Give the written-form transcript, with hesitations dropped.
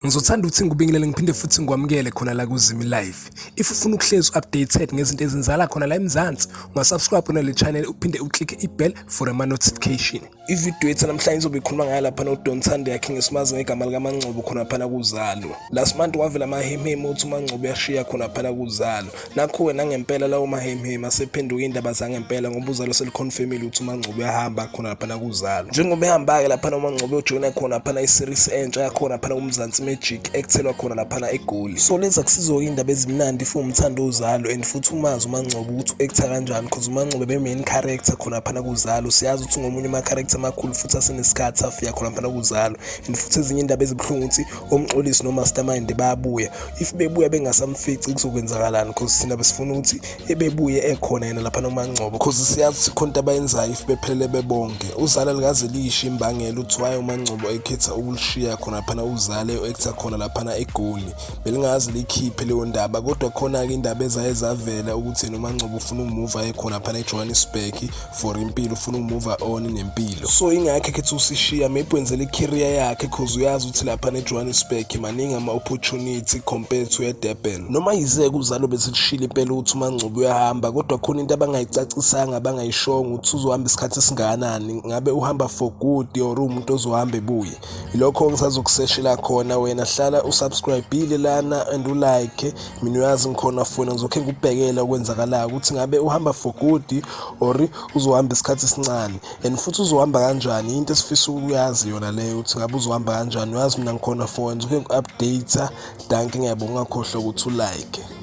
Ngizothanda ukuthi ngikubingelele ngiphinde futhi ngikwamukele khona la kuZimi Live. If ufuna ukuhlezi updated ngezinto ezenzala khona la eMzansi, ungasubscribe na le channel uphinde uklike ibell for ama notification. Ivideo yethu namhlanje izobe ikhuluma ngayo lapha noDon Thando yakhe ngesimazi ngegama lika Mangcobo khona phana kuZalo. Last month wavela amahemheme uthi uMangcobo uyashiya khona phana kuZalo. Nakho wena ngempela lawo mahemheme asephenduka indaba zangempela ngoba uZalo seliconfirmile ukuthi uMangcobo uyahamba khona phana kuZalo. Njengoba ehamba ke lapha uMangcobo ujoyina khona phana iseries entsha yakhona phana kuMzansi Magic ekuthelwa khona laphana eGoli. So leza kusizo indaba ezimnandi for umthando uZalo and futhi umazi uMangcobo ukuthi u-actor kanjani because uMangcobo be-main character khona phana kuZalo. Siyazi ukuthi ngomunye ama-character amakhulu futhi asenesikhathi afika khona phana kuZalo and futhi ezinye indaba ezibuhlungu ukuthi omxolisi no-mastermind bayabuya. If bebuya bengasamfici kuzokwenzakalani because thina besifuna ukuthi ebebuye ekhona yena lapha noMangcobo because siyazi ukuthi khona into abayenzayo if bephelele bebonke. uZalo likaze lisho imbangela ukuthi why uMangcobo ekhetha ukulishiya khona phana uZalo actor khona laphana eGoli. Belingazi likhiphe leyo ndaba kodwa khona ke indaba ezayezavela ukuthi yena uMangcobo ufuna ukumuva ekhona phana eJohannesburg for impilo, ufuna ukumuva on nempilo. So ingakho ekhetha usishiya maybe wenzele icareer yakhe because uyazi ukuthi laphana eJohannesburg maningi ama opportunity compared to eDurban. Noma yizeke uZalo besishila impela ukuthi uMangcobo uyahamba kodwa khona into abangayicacisanga abangayishongo ukuthi uzohamba isikhathi esingakanani, ngabe uhamba for good or umuntu ozohamba ebuye. Ilokho ngisazokuseshela khona. Wena hlala usubscribe lana and ulike. Mina uyazi ngikhona fona ngizokhe ngikubhekela okwenzakalayo ukuthi ngabe uhamba for good or uzohamba isikhathi esincane and futhi uzohamba kanjani. Into esifisa ukuyazi yona leyo ukuthi ngabe uzohamba kanjani. Uyazi mina ngikhona fona ngizokhe ngiku-update. Danke, ngiyabonga, ungakhohlwa ukuthi ulike.